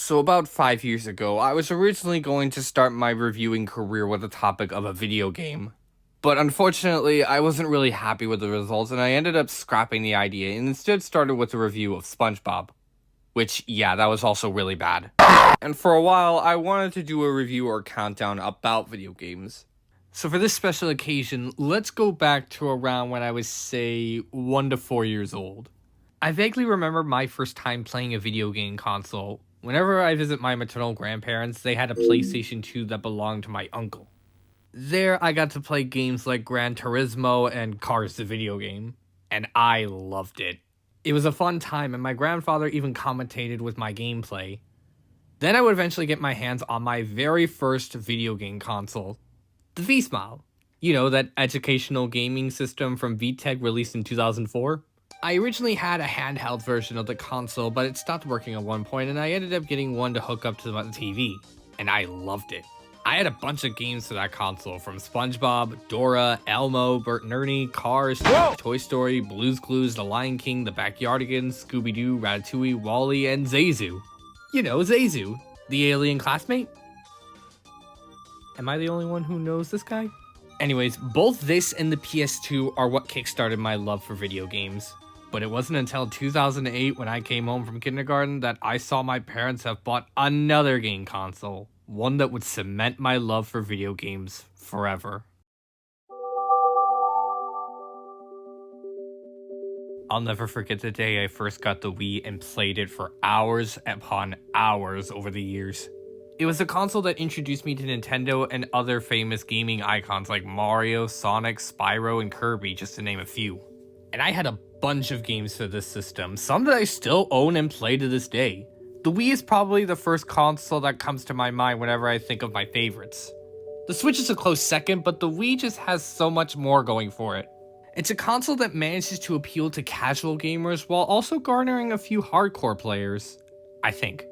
So about 5 years ago, I was originally going to start my reviewing career with the topic of a video game. But unfortunately, I wasn't really happy with the results and I ended up scrapping the idea and instead started with a review of SpongeBob. Which, yeah, that was also really bad. And for a while, I wanted to do a review or countdown about video games. So for this special occasion, let's go back to around when I was, say, 1 to 4 years old. I vaguely remember my first time playing a video game console. Whenever I visit my maternal grandparents, they had a PlayStation 2 that belonged to my uncle. There, I got to play games like Gran Turismo and Cars the video game, and I loved it. It was a fun time, and my grandfather even commentated with my gameplay. Then I would eventually get my hands on my very first video game console, the V-Smile. You know, that educational gaming system from VTech released in 2004? I originally had a handheld version of the console, but it stopped working at one point, and I ended up getting one to hook up to the TV, and I loved it. I had a bunch of games for that console, from SpongeBob, Dora, Elmo, Bert and Ernie, Cars, Toy Story, Blue's Clues, The Lion King, The Backyardigans, Scooby-Doo, Ratatouille, WALL-E, and Zazu. You know, Zazu, the alien classmate. Am I the only one who knows this guy? Anyways, both this and the PS2 are what kickstarted my love for video games. But it wasn't until 2008 when I came home from kindergarten that I saw my parents have bought another game console. One that would cement my love for video games forever. I'll never forget the day I first got the Wii and played it for hours upon hours over the years. It was a console that introduced me to Nintendo and other famous gaming icons like Mario, Sonic, Spyro, and Kirby, just to name a few. And I had a bunch of games for this system, some that I still own and play to this day. The Wii is probably the first console that comes to my mind whenever I think of my favorites. The Switch is a close second, but the Wii just has so much more going for it. It's a console that manages to appeal to casual gamers while also garnering a few hardcore players, I think.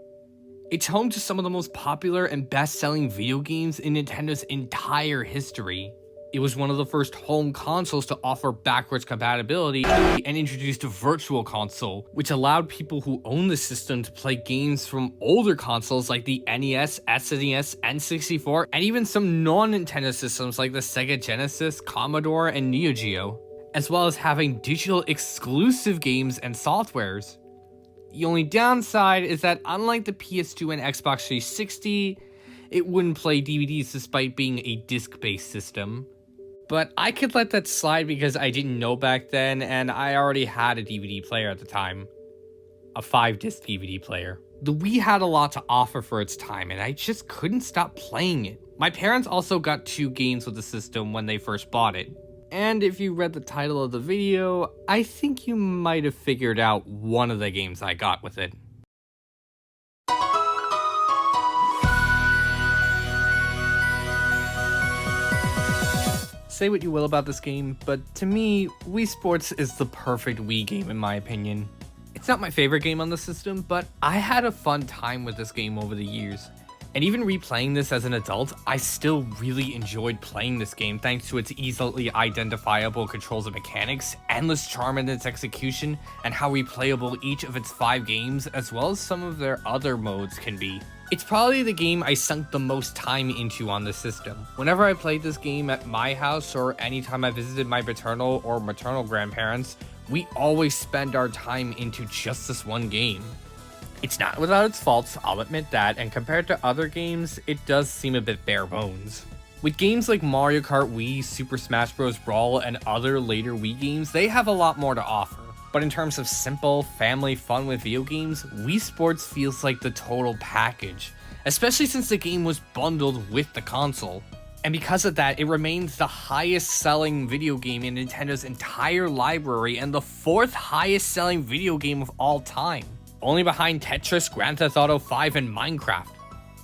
It's home to some of the most popular and best-selling video games in Nintendo's entire history. It was one of the first home consoles to offer backwards compatibility and introduced a virtual console, which allowed people who owned the system to play games from older consoles like the NES, SNES, N64, and even some non-Nintendo systems like the Sega Genesis, Commodore, and Neo Geo, as well as having digital exclusive games and softwares. The only downside is that unlike the PS2 and Xbox 360, it wouldn't play DVDs despite being a disc-based system. But I could let that slide because I didn't know back then and I already had a DVD player at the time. A 5-disc DVD player. The Wii had a lot to offer for its time and I just couldn't stop playing it. My parents also got 2 games with the system when they first bought it. And if you read the title of the video, I think you might have figured out one of the games I got with it. Say what you will about this game, but to me, Wii Sports is the perfect Wii game in my opinion. It's not my favorite game on the system, but I had a fun time with this game over the years. And even replaying this as an adult, I still really enjoyed playing this game thanks to its easily identifiable controls and mechanics, endless charm in its execution, and how replayable each of its 5 games, as well as some of their other modes can be. It's probably the game I sunk the most time into on the system. Whenever I played this game at my house or anytime I visited my paternal or maternal grandparents, we always spend our time into just this one game. It's not without its faults, I'll admit that, and compared to other games, it does seem a bit bare bones. With games like Mario Kart Wii, Super Smash Bros. Brawl, and other later Wii games, they have a lot more to offer. But in terms of simple, family fun with video games, Wii Sports feels like the total package, especially since the game was bundled with the console. And because of that, it remains the highest selling video game in Nintendo's entire library and the 4th highest selling video game of all time, only behind Tetris, Grand Theft Auto 5, and Minecraft.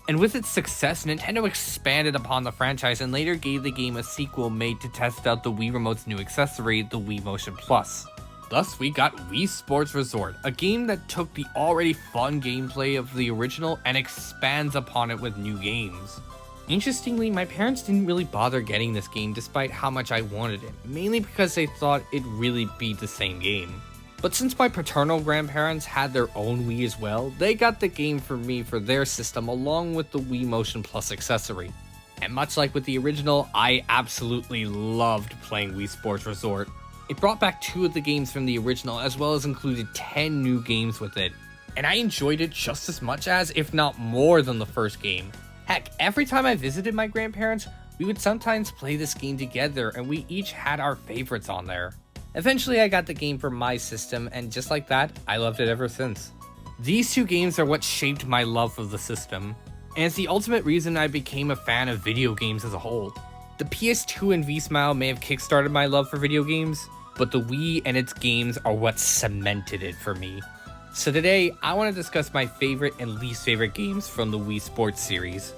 And with its success, Nintendo expanded upon the franchise and later gave the game a sequel made to test out the Wii Remote's new accessory, the Wii Motion Plus. Thus, we got Wii Sports Resort, a game that took the already fun gameplay of the original and expands upon it with new games. Interestingly, my parents didn't really bother getting this game despite how much I wanted it, mainly because they thought it'd really be the same game. But since my paternal grandparents had their own Wii as well, they got the game for me for their system along with the Wii Motion Plus accessory. And much like with the original, I absolutely loved playing Wii Sports Resort. It brought back 2 of the games from the original as well as included 10 new games with it. And I enjoyed it just as much as, if not more than the first game. Heck, every time I visited my grandparents, we would sometimes play this game together and we each had our favorites on there. Eventually I got the game for my system and just like that, I loved it ever since. These 2 games are what shaped my love for the system. And it's the ultimate reason I became a fan of video games as a whole. The PS2 and V-Smile may have kickstarted my love for video games, but the Wii and its games are what cemented it for me. So today, I want to discuss my favorite and least favorite games from the Wii Sports series.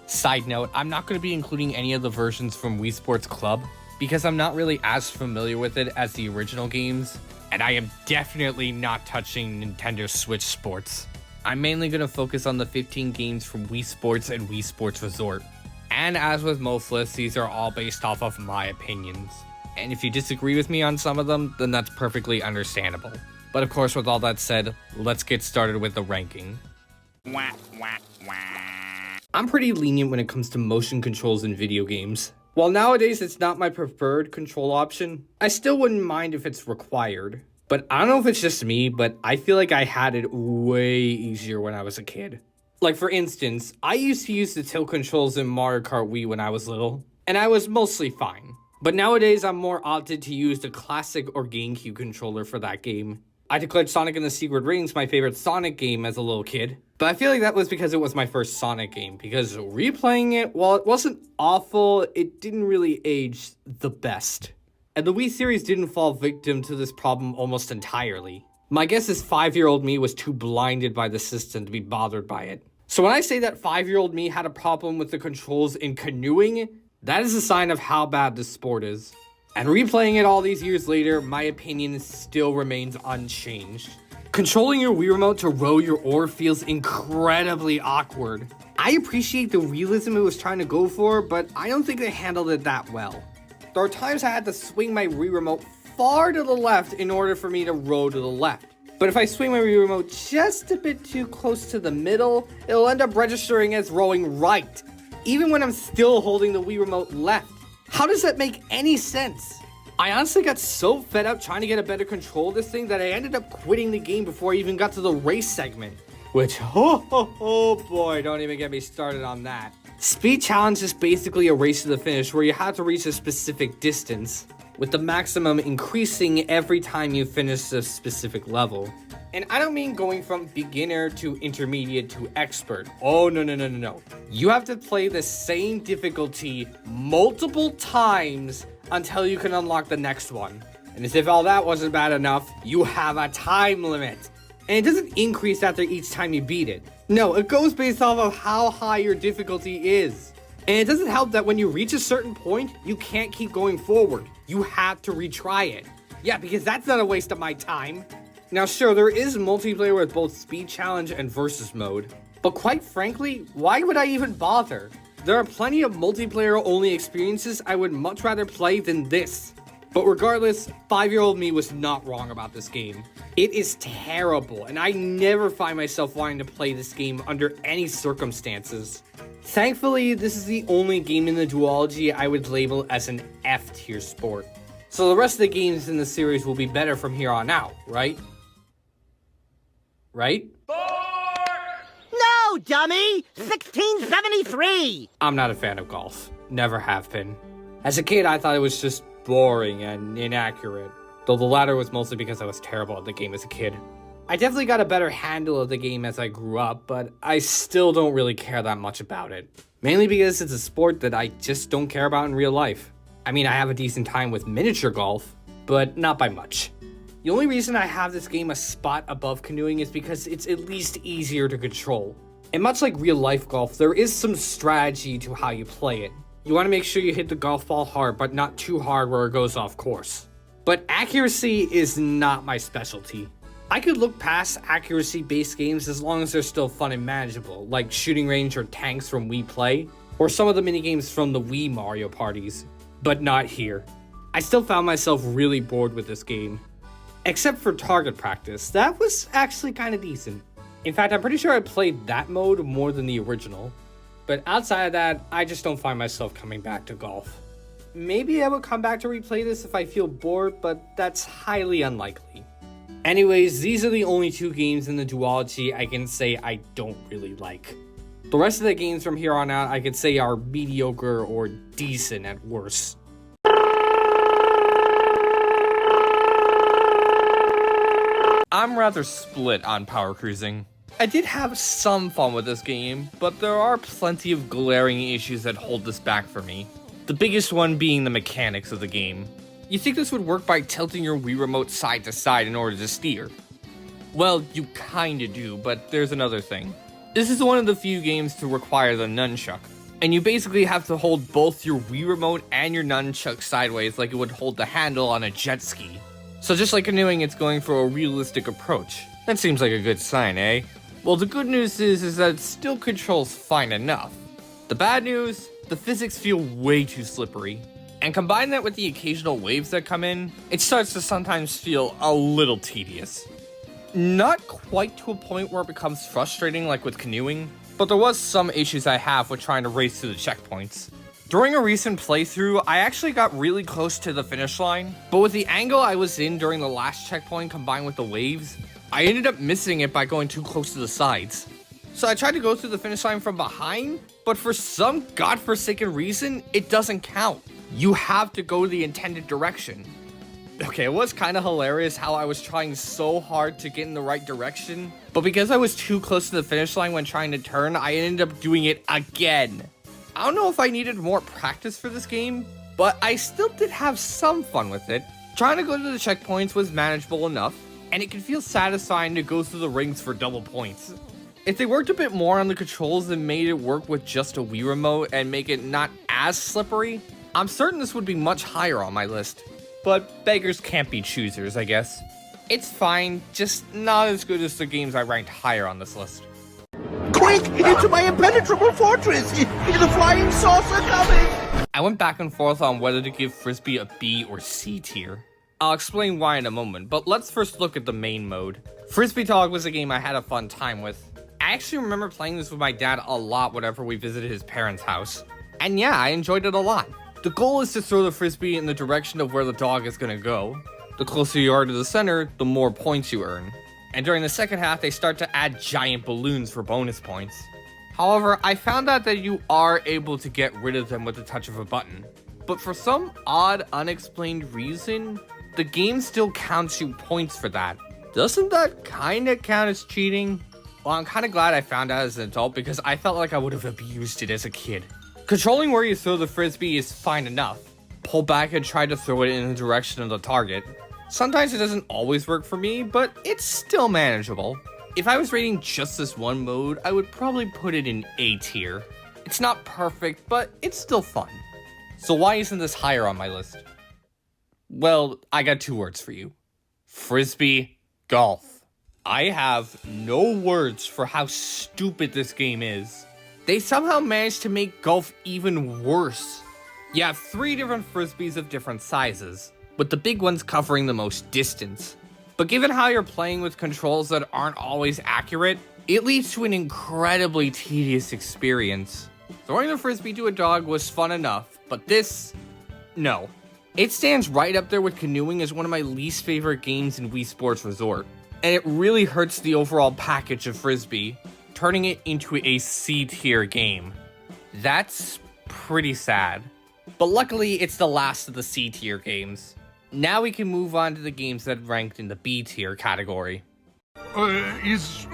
Side note, I'm not going to be including any of the versions from Wii Sports Club, because I'm not really as familiar with it as the original games, and I am definitely not touching Nintendo Switch Sports. I'm mainly going to focus on the 15 games from Wii Sports and Wii Sports Resort. And as with most lists, these are all based off of my opinions. And if you disagree with me on some of them, then that's perfectly understandable. But of course, with all that said, let's get started with the ranking. I'm pretty lenient when it comes to motion controls in video games. While nowadays it's not my preferred control option, I still wouldn't mind if it's required. But I don't know if it's just me, but I feel like I had it way easier when I was a kid. Like for instance, I used to use the tilt controls in Mario Kart Wii when I was little, and I was mostly fine. But nowadays I'm more opted to use the classic or GameCube controller for that game. I declared Sonic and the Secret Rings my favorite Sonic game as a little kid, but I feel like that was because it was my first Sonic game, because replaying it, while it wasn't awful, it didn't really age the best. And the Wii series didn't fall victim to this problem almost entirely. My guess is 5-year-old me was too blinded by the system to be bothered by it. So when I say that 5-year-old me had a problem with the controls in canoeing, that is a sign of how bad this sport is. And replaying it all these years later, my opinion still remains unchanged. Controlling your Wii remote to row your oar feels incredibly awkward. I appreciate the realism it was trying to go for, but I don't think they handled it that well. There are times I had to swing my Wii remote far to the left in order for me to row to the left. But if I swing my Wii remote just a bit too close to the middle, it'll end up registering as rowing right, even when I'm still holding the Wii remote left. How does that make any sense? I honestly got so fed up trying to get a better control of this thing that I ended up quitting the game before I even got to the race segment. Which, oh boy, don't even get me started on that. Speed Challenge is basically a race to the finish where you have to reach a specific distance, with the maximum increasing every time you finish a specific level. And I don't mean going from beginner to intermediate to expert. Oh, no. You have to play the same difficulty multiple times until you can unlock the next one. And as if all that wasn't bad enough, you have a time limit. And it doesn't increase after each time you beat it. No, it goes based off of how high your difficulty is. And it doesn't help that when you reach a certain point, you can't keep going forward. You have to retry it. Yeah, because that's not a waste of my time. Now sure, there is multiplayer with both Speed Challenge and Versus mode. But quite frankly, why would I even bother? There are plenty of multiplayer only experiences I would much rather play than this. But regardless, 5-year-old me was not wrong about this game. It is terrible, and I never find myself wanting to play this game under any circumstances. Thankfully, this is the only game in the duology I would label as an F-tier sport. So the rest of the games in the series will be better from here on out, right? Right? No, dummy! 1673! I'm not a fan of golf. Never have been. As a kid, I thought it was just boring and inaccurate, though the latter was mostly because I was terrible at the game as a kid. I definitely got a better handle of the game as I grew up, but I still don't really care that much about it. Mainly because it's a sport that I just don't care about in real life. I mean, I have a decent time with miniature golf, but not by much. The only reason I have this game a spot above canoeing is because it's at least easier to control. And much like real life golf, there is some strategy to how you play it. You want to make sure you hit the golf ball hard, but not too hard where it goes off course. But accuracy is not my specialty. I could look past accuracy-based games as long as they're still fun and manageable, like Shooting Range or Tanks from Wii Play, or some of the minigames from the Wii Mario parties. But not here. I still found myself really bored with this game. Except for target practice, that was actually kind of decent. In fact, I'm pretty sure I played that mode more than the original. But outside of that, I just don't find myself coming back to golf. Maybe I will come back to replay this if I feel bored, but that's highly unlikely. Anyways, these are the only 2 games in the duology I can say I don't really like. The rest of the games from here on out I could say are mediocre or decent at worst. I'm rather split on Power Cruising. I did have some fun with this game, but there are plenty of glaring issues that hold this back for me. The biggest one being the mechanics of the game. You think this would work by tilting your Wii Remote side to side in order to steer? Well, you kinda do, but there's another thing. This is one of the few games to require the nunchuck, and you basically have to hold both your Wii Remote and your nunchuck sideways like it would hold the handle on a jet ski. So just like canoeing, it's going for a realistic approach. That seems like a good sign, eh? Well, the good news is that it still controls fine enough. The bad news, the physics feel way too slippery. And combine that with the occasional waves that come in, it starts to sometimes feel a little tedious. Not quite to a point where it becomes frustrating like with canoeing, but there was some issues I have with trying to race through the checkpoints. During a recent playthrough, I actually got really close to the finish line, but with the angle I was in during the last checkpoint combined with the waves, I ended up missing it by going too close to the sides. So I tried to go through the finish line from behind, but for some godforsaken reason, it doesn't count. You have to go the intended direction. Okay, it was kind of hilarious how I was trying so hard to get in the right direction, but because I was too close to the finish line when trying to turn, I ended up doing it again. I don't know if I needed more practice for this game, but I still did have some fun with it. Trying to go to the checkpoints was manageable enough, and it can feel satisfying to go through the rings for double points. If they worked a bit more on the controls and made it work with just a Wii Remote and make it not as slippery, I'm certain this would be much higher on my list. But beggars can't be choosers, I guess. It's fine, just not as good as the games I ranked higher on this list. Quick, into my impenetrable fortress! Is the flying saucer coming? I went back and forth on whether to give Frisbee a B or C tier. I'll explain why in a moment, but let's first look at the main mode. Frisbee Tog was a game I had a fun time with. I actually remember playing this with my dad a lot whenever we visited his parents' house. And yeah, I enjoyed it a lot. The goal is to throw the Frisbee in the direction of where the dog is gonna go. The closer you are to the center, the more points you earn. And during the second half, they start to add giant balloons for bonus points. However, I found out that you are able to get rid of them with the touch of a button. But for some odd, unexplained reason, the game still counts you points for that. Doesn't that kinda count as cheating? Well, I'm kinda glad I found out as an adult because I felt like I would have abused it as a kid. Controlling where you throw the Frisbee is fine enough. Pull back and try to throw it in the direction of the target. Sometimes it doesn't always work for me, but it's still manageable. If I was rating just this one mode, I would probably put it in A tier. It's not perfect, but it's still fun. So why isn't this higher on my list? Well, I got 2 words for you. Frisbee golf. I have no words for how stupid this game is. They somehow managed to make golf even worse. You have 3 different Frisbees of different sizes, with the big ones covering the most distance. But given how you're playing with controls that aren't always accurate, it leads to an incredibly tedious experience. Throwing the Frisbee to a dog was fun enough, but this, no. It stands right up there with canoeing as one of my least favorite games in Wii Sports Resort. And it really hurts the overall package of Frisbee, turning it into a C tier game. That's pretty sad. But luckily, it's the last of the C tier games. Now we can move on to the games that ranked in the B tier category. Is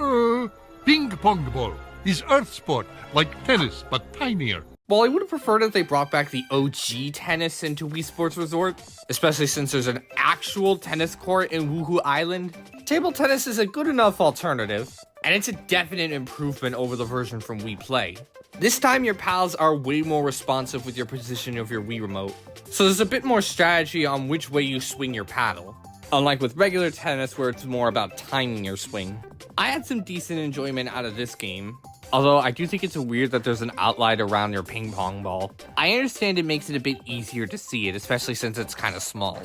ping pong ball. Is earth sport, like tennis, but tinier. Well, I would have preferred if they brought back the OG tennis into Wii Sports Resort, especially since there's an actual tennis court in Woohoo Island. Table tennis is a good enough alternative, and it's a definite improvement over the version from Wii Play. This time your pals are way more responsive with your position of your Wii Remote, so there's a bit more strategy on which way you swing your paddle, unlike with regular tennis where it's more about timing your swing. I had some decent enjoyment out of this game, although I do think it's weird that there's an outline around your ping pong ball. I understand it makes it a bit easier to see it, especially since it's kind of small,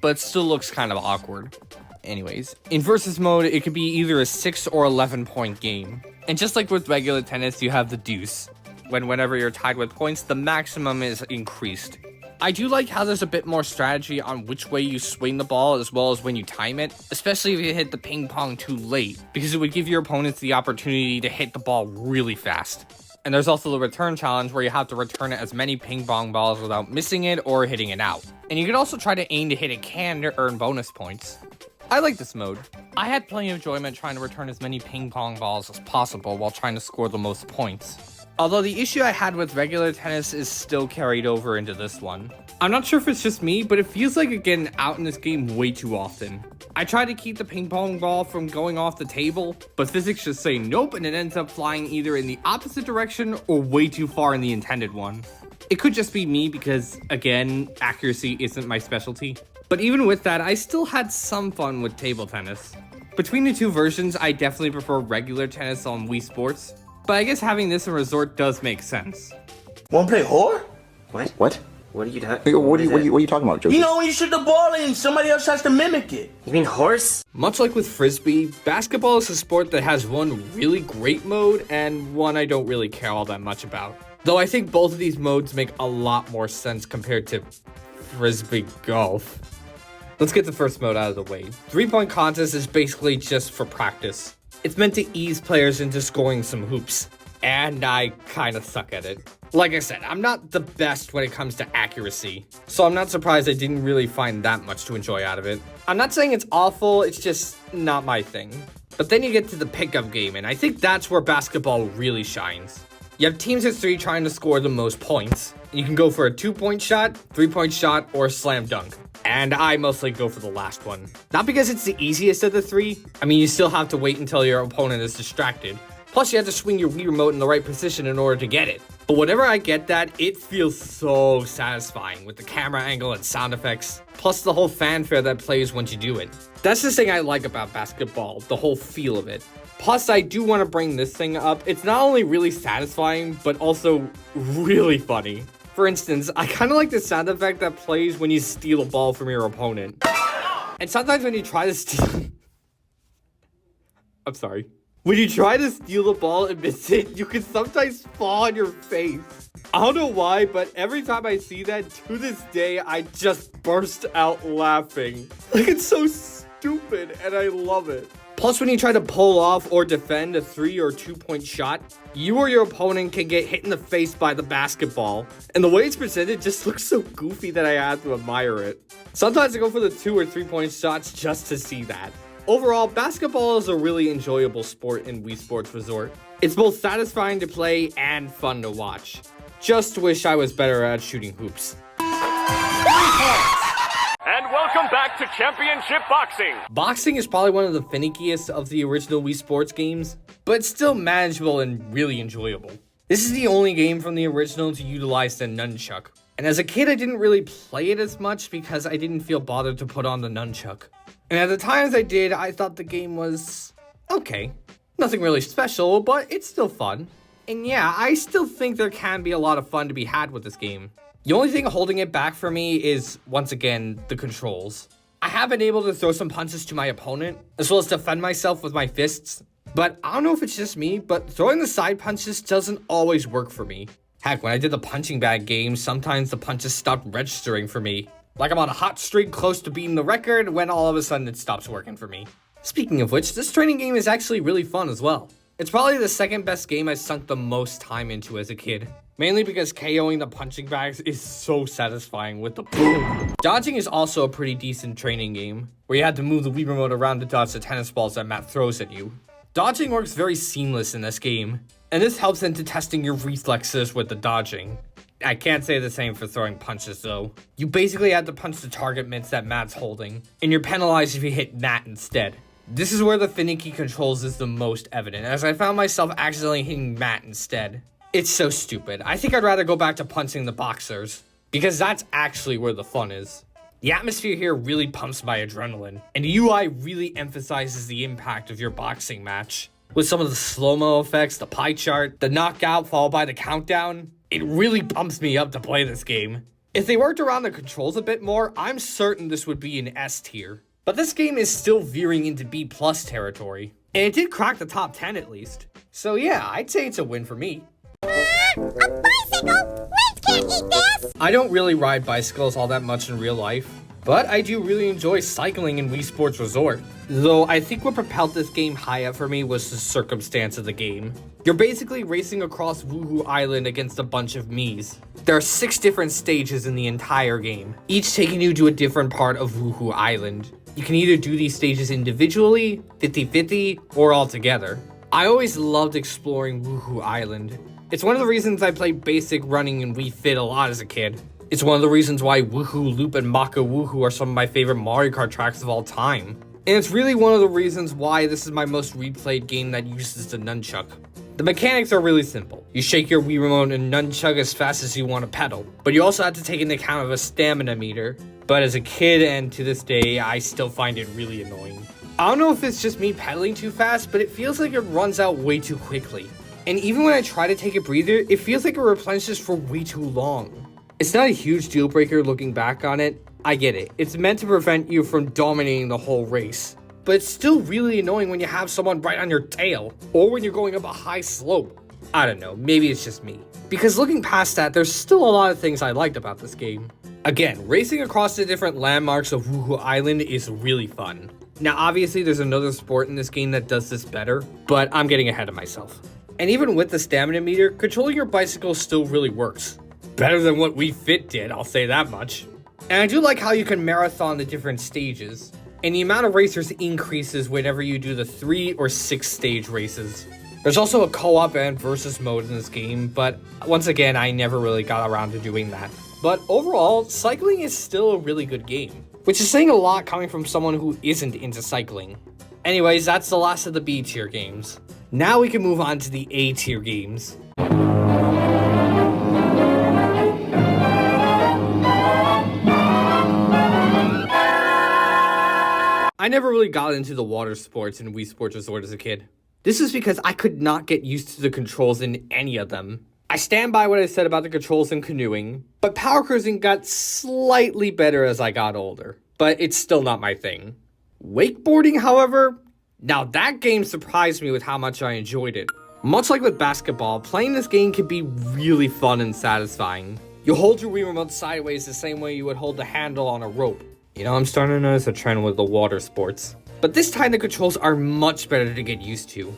but it still looks kind of awkward. Anyways, in versus mode, it could be either a 6 or 11 point game. And just like with regular tennis, you have the deuce. Whenever you're tied with points, the maximum is increased. I do like how there's a bit more strategy on which way you swing the ball as well as when you time it, especially if you hit the ping pong too late, because it would give your opponents the opportunity to hit the ball really fast. And there's also the return challenge where you have to return as many ping pong balls without missing it or hitting it out. And you can also try to aim to hit a can to earn bonus points. I like this mode. I had plenty of enjoyment trying to return as many ping pong balls as possible while trying to score the most points. Although the issue I had with regular tennis is still carried over into this one. I'm not sure if it's just me, but it feels like it's getting out in this game way too often. I try to keep the ping pong ball from going off the table, but physics just say nope and it ends up flying either in the opposite direction or way too far in the intended one. It could just be me because, again, accuracy isn't my specialty. But even with that, I still had some fun with table tennis. Between the two versions, I definitely prefer regular tennis on Wii Sports, but I guess having this in Resort does make sense. Wanna play whore? What? What are you talking? What are you talking about, Joe? You know when you shoot the ball and somebody else has to mimic it. You mean horse? Much like with Frisbee, basketball is a sport that has one really great mode and one I don't really care all that much about. Though I think both of these modes make a lot more sense compared to Frisbee golf. Let's get the first mode out of the way. 3-point contest is basically just for practice. It's meant to ease players into scoring some hoops, and I kinda suck at it. Like I said, I'm not the best when it comes to accuracy, so I'm not surprised I didn't really find that much to enjoy out of it. I'm not saying it's awful, it's just not my thing. But then you get to the pickup game, and I think that's where basketball really shines. You have teams of 3 trying to score the most points. You can go for a 2-point shot, 3-point shot, or a slam dunk. And I mostly go for the last one. Not because it's the easiest of the 3. I mean, you still have to wait until your opponent is distracted. Plus, you have to swing your Wii remote in the right position in order to get it. But whenever I get that, it feels so satisfying with the camera angle and sound effects, plus the whole fanfare that plays once you do it. That's the thing I like about basketball, the whole feel of it. Plus, I do want to bring this thing up. It's not only really satisfying, but also really funny. For instance, I kind of like the sound effect that plays when you steal a ball from your opponent. And sometimes when you try to steal... I'm sorry. When you try to steal the ball and miss it, you can sometimes fall on your face. I don't know why, but every time I see that, to this day, I just burst out laughing. Like, it's so stupid, and I love it. Plus, when you try to pull off or defend a 3 or 2-point shot, you or your opponent can get hit in the face by the basketball. And the way it's presented just looks so goofy that I have to admire it. Sometimes I go for the 2 or 3-point shots just to see that. Overall, basketball is a really enjoyable sport in Wii Sports Resort. It's both satisfying to play and fun to watch. Just wish I was better at shooting hoops. And welcome back to Championship Boxing! Boxing is probably one of the finickiest of the original Wii Sports games, but it's still manageable and really enjoyable. This is the only game from the original to utilize the nunchuck. And as a kid, I didn't really play it as much because I didn't feel bothered to put on the nunchuck. And at the times I did, I thought the game was okay. Nothing really special, but it's still fun. And yeah, I still think there can be a lot of fun to be had with this game. The only thing holding it back for me is, once again, the controls. I have been able to throw some punches to my opponent, as well as defend myself with my fists. But I don't know if it's just me, but throwing the side punches doesn't always work for me. Heck, when I did the punching bag game, sometimes the punches stopped registering for me. Like I'm on a hot streak close to beating the record, when all of a sudden it stops working for me. Speaking of which, this training game is actually really fun as well. It's probably the second best game I sunk the most time into as a kid. Mainly because KOing the punching bags is so satisfying with the boom. Dodging is also a pretty decent training game, where you have to move the Wii remote around to dodge the tennis balls that Matt throws at you. Dodging works very seamless in this game, and this helps into testing your reflexes with the dodging. I can't say the same for throwing punches though. You basically have to punch the target mitts that Matt's holding, and you're penalized if you hit Matt instead. This is where the finicky controls is the most evident, as I found myself accidentally hitting Matt instead. It's so stupid. I think I'd rather go back to punching the boxers, because that's actually where the fun is. The atmosphere here really pumps my adrenaline, and the UI really emphasizes the impact of your boxing match. With some of the slow-mo effects, the pie chart, the knockout followed by the countdown, it really pumps me up to play this game. If they worked around the controls a bit more, I'm certain this would be an S tier. But this game is still veering into B+ territory. And it did crack the top 10 at least. So yeah, I'd say it's a win for me. A bicycle! Wings can't eat this! I don't really ride bicycles all that much in real life, but I do really enjoy cycling in Wii Sports Resort. Though I think what propelled this game high up for me was the circumstance of the game. You're basically racing across Woohoo Island against a bunch of Miis. There are 6 different stages in the entire game, each taking you to a different part of Woohoo Island. You can either do these stages individually, 50-50, or all together. I always loved exploring Woohoo Island. It's one of the reasons I played basic running in Wii Fit a lot as a kid. It's one of the reasons why Woohoo Loop and Maka Woohoo are some of my favorite Mario Kart tracks of all time. And it's really one of the reasons why this is my most replayed game that uses the nunchuck. The mechanics are really simple. You shake your Wii remote and nunchuck as fast as you want to pedal, but you also have to take into account of a stamina meter. But as a kid and to this day, I still find it really annoying. I don't know if it's just me pedaling too fast, but it feels like it runs out way too quickly. And even when I try to take a breather, it feels like it replenishes for way too long. It's not a huge deal breaker looking back on it. I get it. It's meant to prevent you from dominating the whole race. But it's still really annoying when you have someone right on your tail, or when you're going up a high slope. I don't know, maybe it's just me. Because looking past that, there's still a lot of things I liked about this game. Again, racing across the different landmarks of Woohoo Island is really fun. Now obviously there's another sport in this game that does this better, but I'm getting ahead of myself. And even with the stamina meter, controlling your bicycle still really works. Better than what Wii Fit did, I'll say that much. And I do like how you can marathon the different stages. And the amount of racers increases whenever you do the 3 or 6 stage races. There's also a co-op and versus mode in this game, but once again, I never really got around to doing that. But overall, cycling is still a really good game, which is saying a lot coming from someone who isn't into cycling. Anyways, that's the last of the B tier games. Now we can move on to the A tier games. I never really got into the water sports in Wii Sports Resort as a kid. This is because I could not get used to the controls in any of them. I stand by what I said about the controls in canoeing, but power cruising got slightly better as I got older, but it's still not my thing. Wakeboarding, however, now that game surprised me with how much I enjoyed it. Much like with basketball, playing this game can be really fun and satisfying. You hold your Wii remote sideways the same way you would hold the handle on a rope. You know, I'm starting to notice a trend with the water sports. But this time the controls are much better to get used to.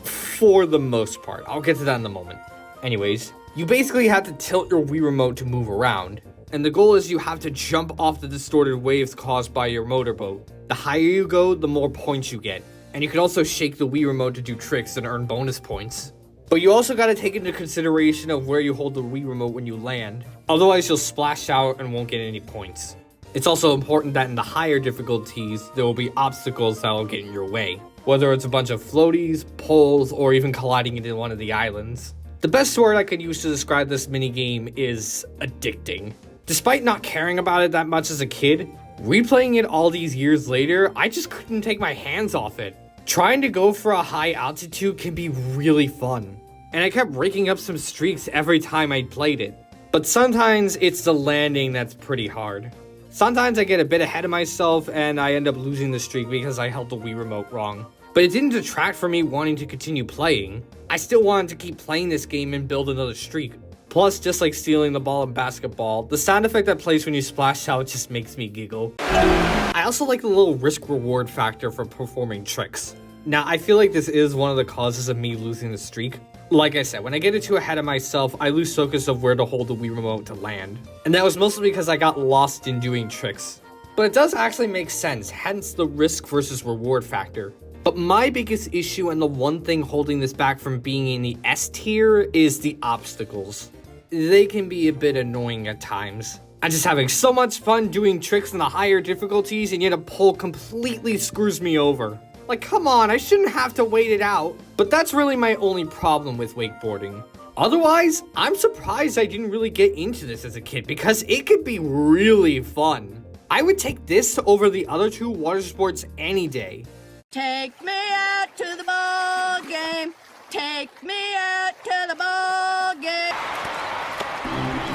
For the most part. I'll get to that in a moment. Anyways, you basically have to tilt your Wii remote to move around. And the goal is you have to jump off the distorted waves caused by your motorboat. The higher you go, the more points you get. And you can also shake the Wii remote to do tricks and earn bonus points. But you also gotta take into consideration of where you hold the Wii remote when you land. Otherwise you'll splash out and won't get any points. It's also important that in the higher difficulties, there will be obstacles that will get in your way. Whether it's a bunch of floaties, poles, or even colliding into one of the islands. The best word I could use to describe this minigame is addicting. Despite not caring about it that much as a kid, replaying it all these years later, I just couldn't take my hands off it. Trying to go for a high altitude can be really fun. And I kept raking up some streaks every time I played it. But sometimes it's the landing that's pretty hard. Sometimes I get a bit ahead of myself and I end up losing the streak because I held the Wii remote wrong. But it didn't detract from me wanting to continue playing. I still wanted to keep playing this game and build another streak. Plus, just like stealing the ball in basketball, the sound effect that plays when you splash out just makes me giggle. I also like the little risk-reward factor for performing tricks. Now, I feel like this is one of the causes of me losing the streak. Like I said, when I get too ahead of myself, I lose focus of where to hold the Wii remote to land. And that was mostly because I got lost in doing tricks. But it does actually make sense, hence the risk versus reward factor. But my biggest issue and the one thing holding this back from being in the S tier is the obstacles. They can be a bit annoying at times. I'm just having so much fun doing tricks in the higher difficulties and yet a pole completely screws me over. Like, come on, I shouldn't have to wait it out. But that's really my only problem with wakeboarding. Otherwise, I'm surprised I didn't really get into this as a kid because it could be really fun. I would take this over the other two water sports any day. Take me out to the ball game. Take me out to the ball game.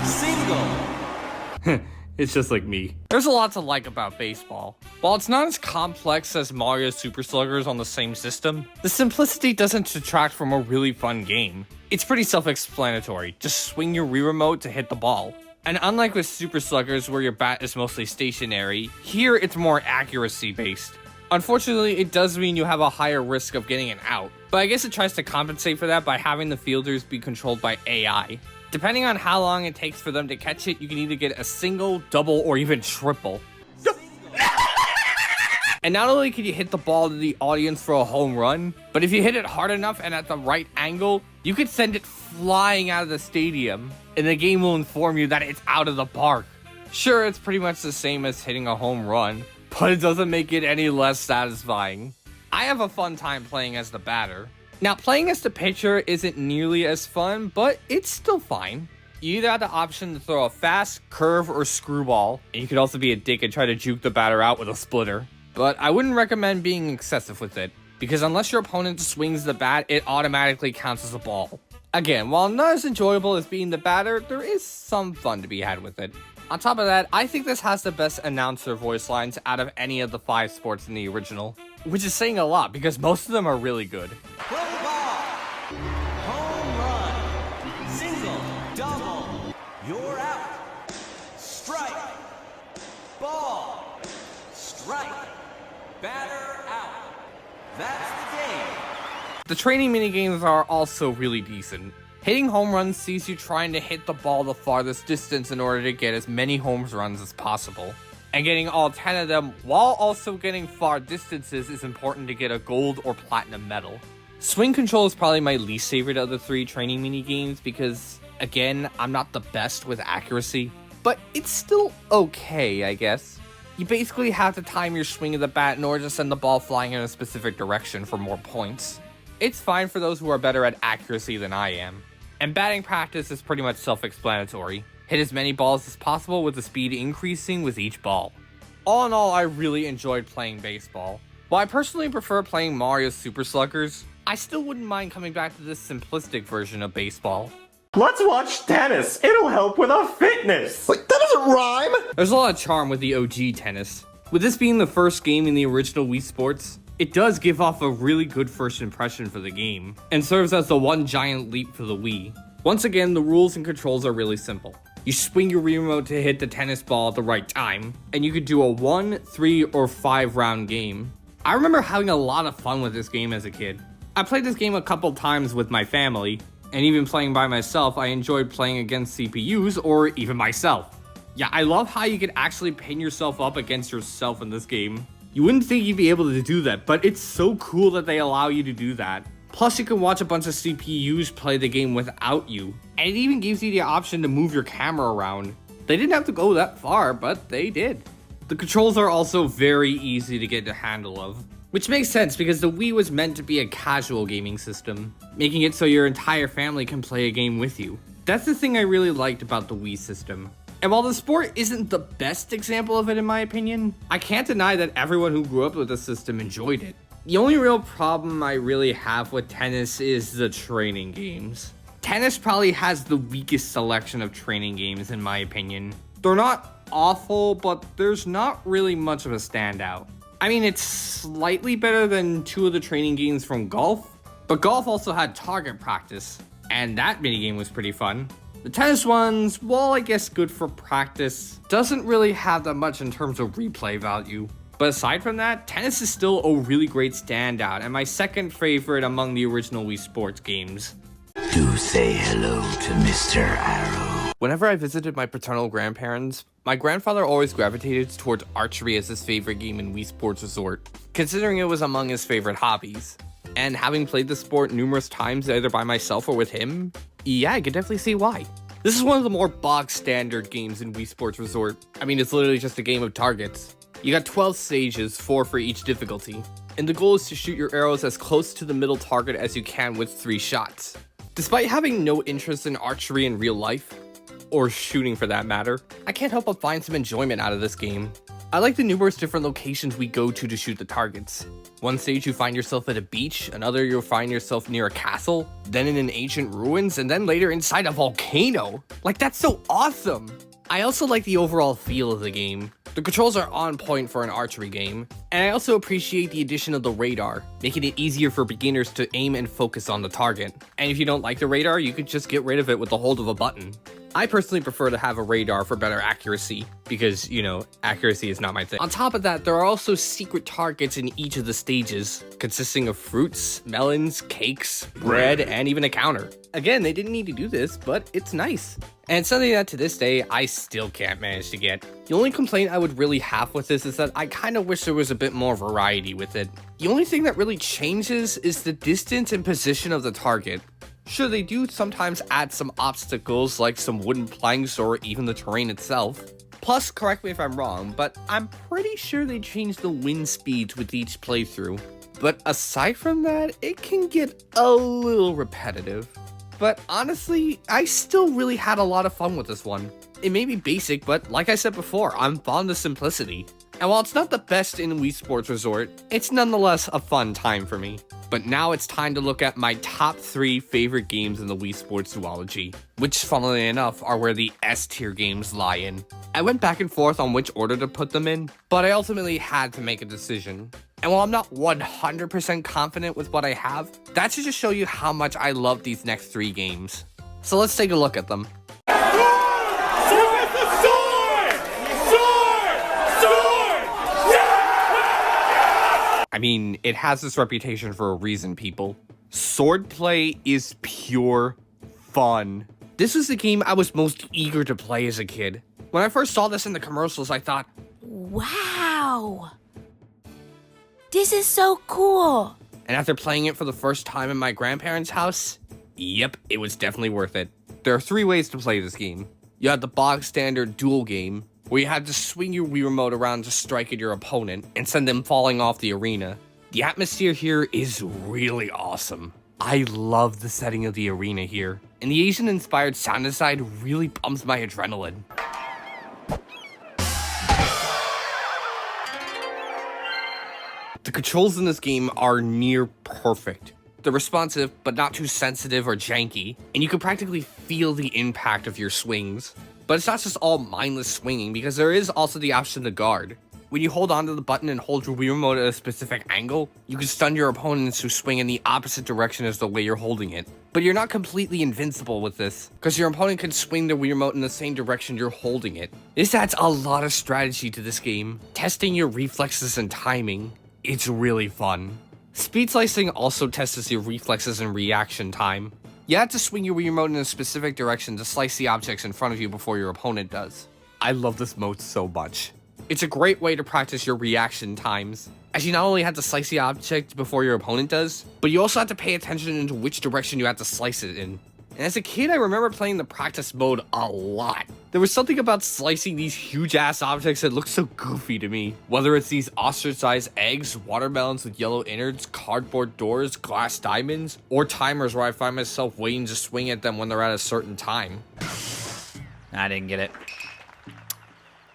Single. It's just like me. There's a lot to like about baseball. While it's not as complex as Mario Super Sluggers on the same system, the simplicity doesn't detract from a really fun game. It's pretty self-explanatory. Just swing your Wii remote to hit the ball. And unlike with Super Sluggers where your bat is mostly stationary, here it's more accuracy based. Unfortunately, it does mean you have a higher risk of getting an out, but I guess it tries to compensate for that by having the fielders be controlled by AI. Depending on how long it takes for them to catch it, you can either get a single, double, or even triple. And not only can you hit the ball to the audience for a home run, but if you hit it hard enough and at the right angle, you could send it flying out of the stadium, and the game will inform you that it's out of the park. Sure, it's pretty much the same as hitting a home run, but it doesn't make it any less satisfying. I have a fun time playing as the batter. Now, playing as the pitcher isn't nearly as fun, but it's still fine. You either have the option to throw a fast, curve, or screwball, and you could also be a dick and try to juke the batter out with a splitter. But I wouldn't recommend being excessive with it, because unless your opponent swings the bat, it automatically counts as a ball. Again, while not as enjoyable as being the batter, there is some fun to be had with it. On top of that, I think this has the best announcer voice lines out of any of the 5 sports in the original, which is saying a lot because most of them are really good. Play ball. Home run. Single. Double. You're out. Strike. Ball. Strike. Batter out. That's the game. The training minigames are also really decent. Hitting home runs sees you trying to hit the ball the farthest distance in order to get as many home runs as possible. And getting all 10 of them while also getting far distances is important to get a gold or platinum medal. Swing control is probably my least favorite of the 3 training minigames because, again, I'm not the best with accuracy. But it's still okay, I guess. You basically have to time your swing of the bat in order to send the ball flying in a specific direction for more points. It's fine for those who are better at accuracy than I am. And batting practice is pretty much self-explanatory. Hit as many balls as possible with the speed increasing with each ball. All in all, I really enjoyed playing baseball. While I personally prefer playing Mario Super Sluggers, I still wouldn't mind coming back to this simplistic version of baseball. Let's watch tennis. It'll help with our fitness. Wait, that doesn't rhyme! There's a lot of charm with the OG tennis. With this being the first game in the original Wii Sports, it does give off a really good first impression for the game, and serves as the one giant leap for the Wii. Once again, the rules and controls are really simple. You swing your Wii remote to hit the tennis ball at the right time, and you could do a 1, 3, or 5 round game. I remember having a lot of fun with this game as a kid. I played this game a couple times with my family, and even playing by myself, I enjoyed playing against CPUs or even myself. Yeah, I love how you can actually pin yourself up against yourself in this game. You wouldn't think you'd be able to do that, but it's so cool that they allow you to do that. Plus, you can watch a bunch of CPUs play the game without you, and it even gives you the option to move your camera around. They didn't have to go that far, but they did. The controls are also very easy to get a handle of, which makes sense because the Wii was meant to be a casual gaming system, making it so your entire family can play a game with you. That's the thing I really liked about the Wii system. And while the sport isn't the best example of it in my opinion, I can't deny that everyone who grew up with the system enjoyed it. The only real problem I really have with tennis is the training games. Tennis probably has the weakest selection of training games in my opinion. They're not awful, but there's not really much of a standout. I mean, it's slightly better than 2 of the training games from golf, but golf also had target practice, and that minigame was pretty fun. The tennis ones, while I guess good for practice, doesn't really have that much in terms of replay value. But aside from that, tennis is still a really great standout and my second favorite among the original Wii Sports games. Do say hello to Mr. Arrow. Whenever I visited my paternal grandparents, my grandfather always gravitated towards archery as his favorite game in Wii Sports Resort, considering it was among his favorite hobbies. And having played the sport numerous times either by myself or with him, yeah, I could definitely see why. This is one of the more bog standard games in Wii Sports Resort. I mean, it's literally just a game of targets. You got 12 stages, 4 for each difficulty, and the goal is to shoot your arrows as close to the middle target as you can with 3 shots. Despite having no interest in archery in real life, or shooting for that matter, I can't help but find some enjoyment out of this game. I like the numerous different locations we go to shoot the targets. One stage you find yourself at a beach, another you'll find yourself near a castle, then in an ancient ruins, and then later inside a volcano. Like, that's so awesome! I also like the overall feel of the game. The controls are on point for an archery game, and I also appreciate the addition of the radar, making it easier for beginners to aim and focus on the target. And if you don't like the radar, you could just get rid of it with the hold of a button. I personally prefer to have a radar for better accuracy, because, you know, accuracy is not my thing. On top of that, there are also secret targets in each of the stages, consisting of fruits, melons, cakes, bread, and even a counter. Again, they didn't need to do this, but it's nice. And something that to this day, I still can't manage to get. The only complaint I would really have with this is that I kind of wish there was a bit more variety with it. The only thing that really changes is the distance and position of the target. Sure, they do sometimes add some obstacles like some wooden planks or even the terrain itself. Plus, correct me if I'm wrong, but I'm pretty sure they changed the wind speeds with each playthrough. But aside from that, it can get a little repetitive. But honestly, I still really had a lot of fun with this one. It may be basic, but like I said before, I'm fond of simplicity. And while it's not the best in Wii Sports Resort, it's nonetheless a fun time for me. But now it's time to look at my top 3 favorite games in the Wii Sports duology, which funnily enough are where the S tier games lie in. I went back and forth on which order to put them in, but I ultimately had to make a decision. And while I'm not 100% confident with what I have, that should just show you how much I love these next 3 games. So let's take a look at them. I mean, it has this reputation for a reason, people. Swordplay is pure fun. This was the game I was most eager to play as a kid. When I first saw this in the commercials, I thought, wow, this is so cool. And after playing it for the first time in my grandparents' house, yep, it was definitely worth it. There are 3 ways to play this game. You had the bog standard duel game, where you had to swing your Wii Remote around to strike at your opponent and send them falling off the arena. The atmosphere here is really awesome. I love the setting of the arena here, and the Asian-inspired sound design really pumps my adrenaline. The controls in this game are near perfect. They're responsive, but not too sensitive or janky, and you can practically feel the impact of your swings. But it's not just all mindless swinging, because there is also the option to guard. When you hold onto the button and hold your Wii Remote at a specific angle, you can stun your opponents who swing in the opposite direction as the way you're holding it. But you're not completely invincible with this, because your opponent can swing the Wii Remote in the same direction you're holding it. This adds a lot of strategy to this game, testing your reflexes and timing. It's really fun. Speed slicing also tests your reflexes and reaction time. You have to swing your Wii Remote in a specific direction to slice the objects in front of you before your opponent does. I love this mode so much. It's a great way to practice your reaction times, as you not only have to slice the object before your opponent does, but you also have to pay attention into which direction you have to slice it in. And as a kid, I remember playing the practice mode a lot. There was something about slicing these huge-ass objects that looked so goofy to me. Whether it's these ostrich-sized eggs, watermelons with yellow innards, cardboard doors, glass diamonds, or timers where I find myself waiting to swing at them when they're at a certain time. I didn't get it.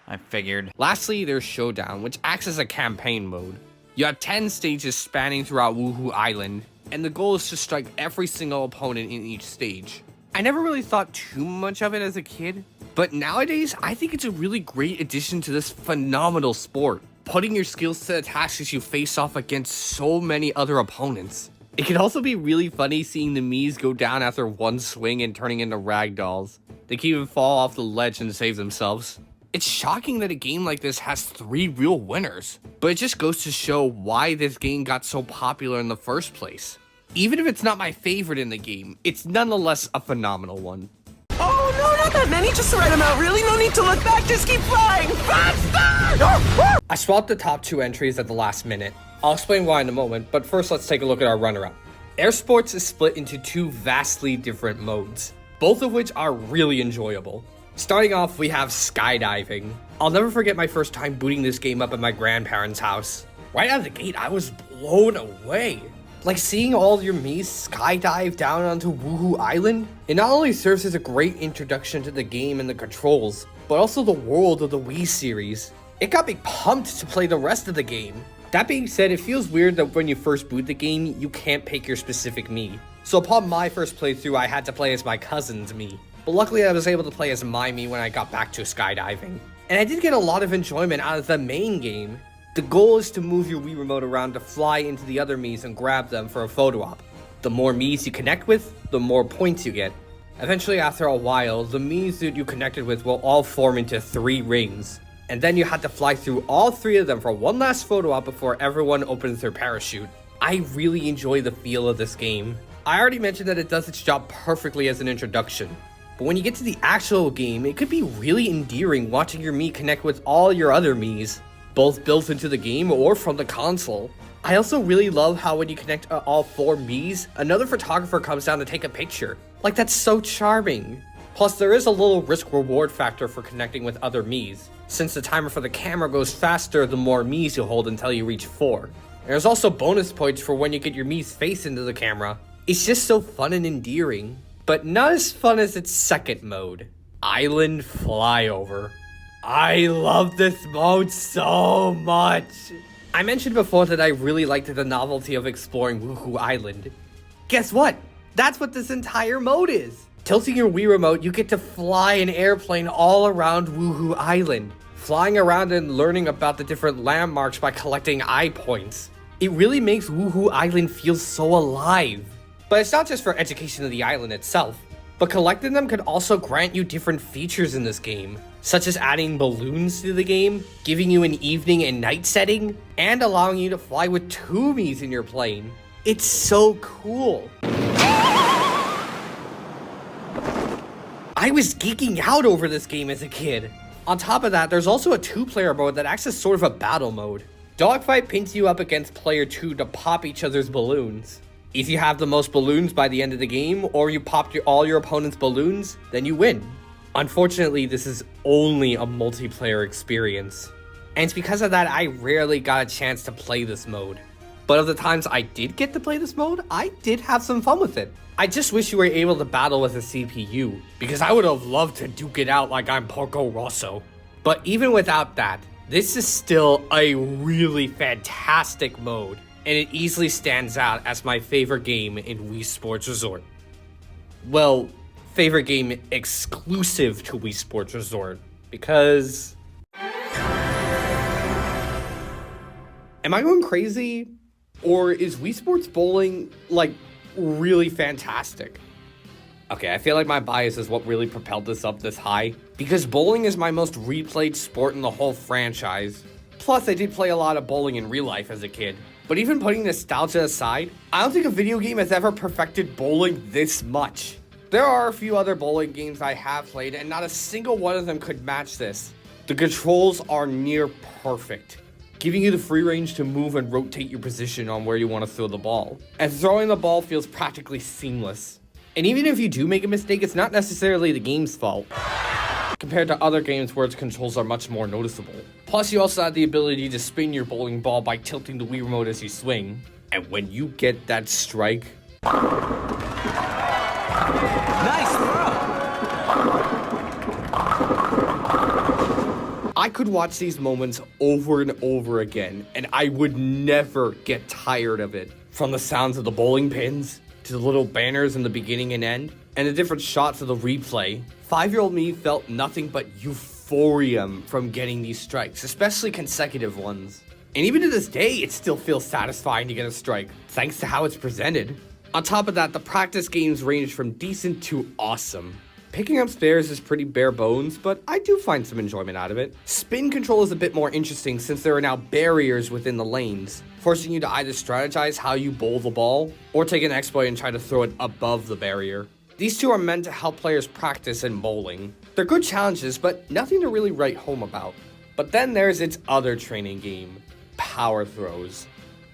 I figured. Lastly, there's Showdown, which acts as a campaign mode. You have 10 stages spanning throughout Woohoo Island, and the goal is to strike every single opponent in each stage. I never really thought too much of it as a kid, but nowadays I think it's a really great addition to this phenomenal sport, putting your skills to the task as you face off against so many other opponents. It can also be really funny seeing the Miis go down after one swing and turning into ragdolls. They can even fall off the ledge and save themselves. It's shocking that a game like this has 3 real winners, but it just goes to show why this game got so popular in the first place. Even if it's not my favorite in the game, it's nonetheless a phenomenal one. Oh, no, not that many. Just the right amount, really. No need to look back. Just keep flying. Faster! I swapped the top 2 entries at the last minute. I'll explain why in a moment, but first let's take a look at our runner-up. Air Sports is split into 2 vastly different modes, both of which are really enjoyable. Starting off, we have skydiving. I'll never forget my first time booting this game up at my grandparents' house. Right out of the gate, I was blown away. Like seeing all your Miis skydive down onto Woohoo Island, it not only serves as a great introduction to the game and the controls, but also the world of the Wii series. It got me pumped to play the rest of the game. That being said, it feels weird that when you first boot the game, you can't pick your specific Mii. So upon my first playthrough, I had to play as my cousin's Mii. but luckily I was able to play as my Mii when I got back to skydiving. And I did get a lot of enjoyment out of the main game. The goal is to move your Wii Remote around to fly into the other Miis and grab them for a photo op. The more Miis you connect with, the more points you get. Eventually, after a while, the Miis that you connected with will all form into 3 rings. And then you have to fly through all 3 of them for one last photo op before everyone opens their parachute. I really enjoy the feel of this game. I already mentioned that it does its job perfectly as an introduction. But when you get to the actual game, it could be really endearing watching your Mii connect with all your other Miis, both built into the game or from the console. I also really love how when you connect all 4 Miis, another photographer comes down to take a picture. Like, that's so charming. Plus, there is a little risk-reward factor for connecting with other Miis, since the timer for the camera goes faster the more Miis you hold until you reach 4. There's also bonus points for when you get your Mii's face into the camera. It's just so fun and endearing. But not as fun as its second mode, Island Flyover. I love this mode so much. I mentioned before that I really liked the novelty of exploring Woohoo Island. Guess what? That's what this entire mode is. Tilting your Wii Remote, you get to fly an airplane all around Woohoo Island, flying around and learning about the different landmarks by collecting eye points. It really makes Woohoo Island feel so alive. But it's not just for education of the island itself, but collecting them could also grant you different features in this game, such as adding balloons to the game, giving you an evening and night setting, and allowing you to fly with 2 Miis in your plane. It's so cool. I was geeking out over this game as a kid. On top of that, there's also a 2-player mode that acts as sort of a battle mode. Dogfight pins you up against player 2 to pop each other's balloons. If you have the most balloons by the end of the game, or you popped all your opponent's balloons, then you win. Unfortunately, this is only a multiplayer experience. And it's because of that I rarely got a chance to play this mode. But of the times I did get to play this mode, I did have some fun with it. I just wish you were able to battle with a CPU, because I would have loved to duke it out like I'm Porco Rosso. But even without that, this is still a really fantastic mode, and it easily stands out as my favorite game in Wii Sports Resort. Well, favorite game exclusive to Wii Sports Resort, because... Am I going crazy? Or is Wii Sports Bowling, like, really fantastic? Okay, I feel like my bias is what really propelled this up this high, because bowling is my most replayed sport in the whole franchise. Plus, I did play a lot of bowling in real life as a kid. But even putting nostalgia aside, I don't think a video game has ever perfected bowling this much. There are a few other bowling games I have played, and not a single one of them could match this. The controls are near perfect, giving you the free range to move and rotate your position on where you want to throw the ball. And throwing the ball feels practically seamless. And even if you do make a mistake, it's not necessarily the game's fault, compared to other games where its controls are much more noticeable. Plus, you also have the ability to spin your bowling ball by tilting the Wii Remote as you swing. And when you get that strike... Nice throw! I could watch these moments over and over again, and I would never get tired of it. From the sounds of the bowling pins, to the little banners in the beginning and end, and the different shots of the replay, 5-year-old me felt nothing but euphoria from getting these strikes, especially consecutive ones. And even to this day, it still feels satisfying to get a strike, thanks to how it's presented. On top of that, the practice games range from decent to awesome. Picking up spares is pretty bare bones, but I do find some enjoyment out of it. Spin control is a bit more interesting since there are now barriers within the lanes, forcing you to either strategize how you bowl the ball, or take an exploit and try to throw it above the barrier. These two are meant to help players practice in bowling. They're good challenges, but nothing to really write home about. But then there's its other training game, Power Throws.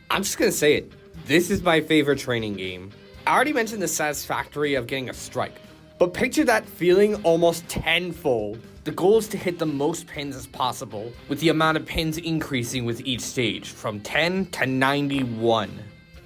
I'm just gonna say it, this is my favorite training game. I already mentioned the satisfactory of getting a strike, but picture that feeling almost tenfold. The goal is to hit the most pins as possible, with the amount of pins increasing with each stage, from 10 to 91.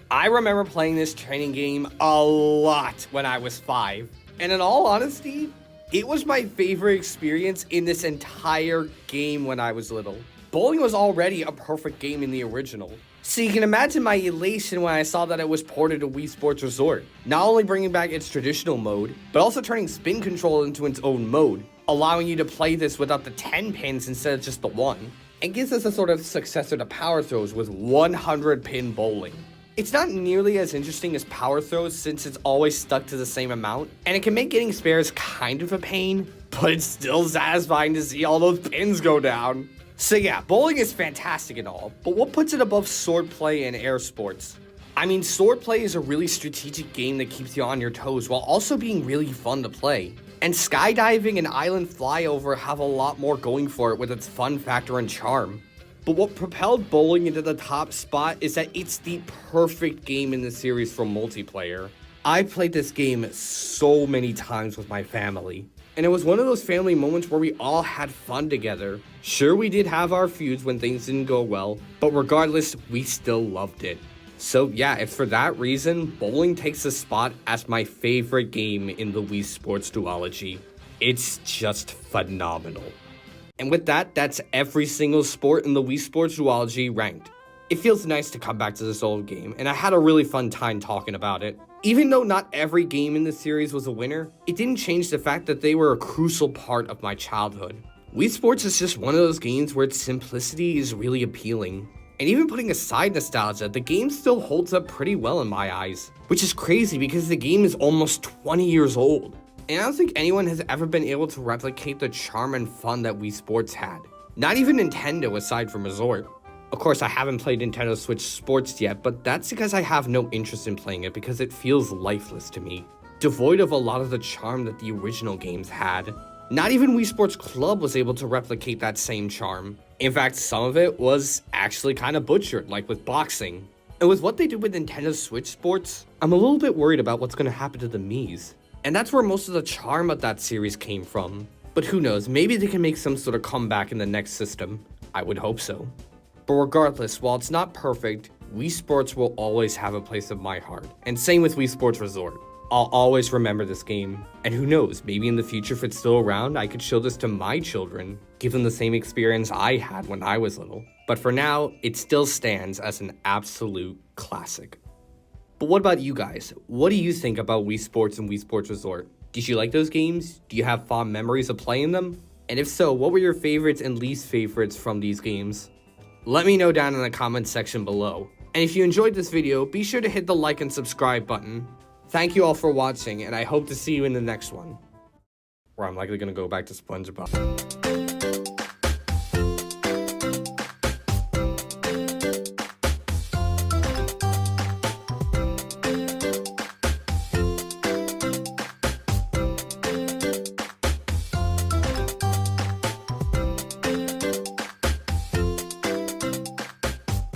I remember playing this training game a lot when I was 5, and in all honesty, it was my favorite experience in this entire game when I was little. bowling was already a perfect game in the original. So you can imagine my elation when I saw that it was ported to Wii Sports Resort, not only bringing back its traditional mode, but also turning spin control into its own mode, allowing you to play this without the 10 pins instead of just the 1, and gives us a sort of successor to Power Throws with 100 pin bowling. It's not nearly as interesting as Power Throws since it's always stuck to the same amount, and it can make getting spares kind of a pain, but it's still satisfying to see all those pins go down. So yeah, bowling is fantastic and all, but what puts it above swordplay and air sports? I mean, swordplay is a really strategic game that keeps you on your toes while also being really fun to play. And skydiving and island flyover have a lot more going for it with its fun factor and charm. But what propelled bowling into the top spot is that it's the perfect game in the series for multiplayer. I played this game so many times with my family, and it was one of those family moments where we all had fun together. Sure, we did have our feuds when things didn't go well, but regardless, we still loved it. So yeah, it's for that reason, bowling takes a spot as my favorite game in the Wii Sports duology. It's just phenomenal. And with that, that's every single sport in the Wii Sports duology ranked. It feels nice to come back to this old game, and I had a really fun time talking about it. Even though not every game in the series was a winner, it didn't change the fact that they were a crucial part of my childhood. Wii Sports is just one of those games where its simplicity is really appealing. And even putting aside nostalgia, the game still holds up pretty well in my eyes. Which is crazy because the game is almost 20 years old. And I don't think anyone has ever been able to replicate the charm and fun that Wii Sports had. Not even Nintendo aside from Resort. Of course, I haven't played Nintendo Switch Sports yet, but that's because I have no interest in playing it because it feels lifeless to me. Devoid of a lot of the charm that the original games had. Not even Wii Sports Club was able to replicate that same charm. In fact, some of it was actually kind of butchered, like with boxing. And with what they did with Nintendo Switch Sports, I'm a little bit worried about what's going to happen to the Miis. And that's where most of the charm of that series came from. But who knows, maybe they can make some sort of comeback in the next system. I would hope so. But regardless, while it's not perfect, Wii Sports will always have a place in my heart. And same with Wii Sports Resort. I'll always remember this game. And who knows, maybe in the future if it's still around, I could show this to my children, give them the same experience I had when I was little. But for now, it still stands as an absolute classic. But what about you guys? What do you think about Wii Sports and Wii Sports Resort? Did you like those games? Do you have fond memories of playing them? And if so, what were your favorites and least favorites from these games? Let me know down in the comments section below. And if you enjoyed this video, be sure to hit the like and subscribe button. Thank you all for watching, and I hope to see you in the next one, where I'm likely going to go back to SpongeBob.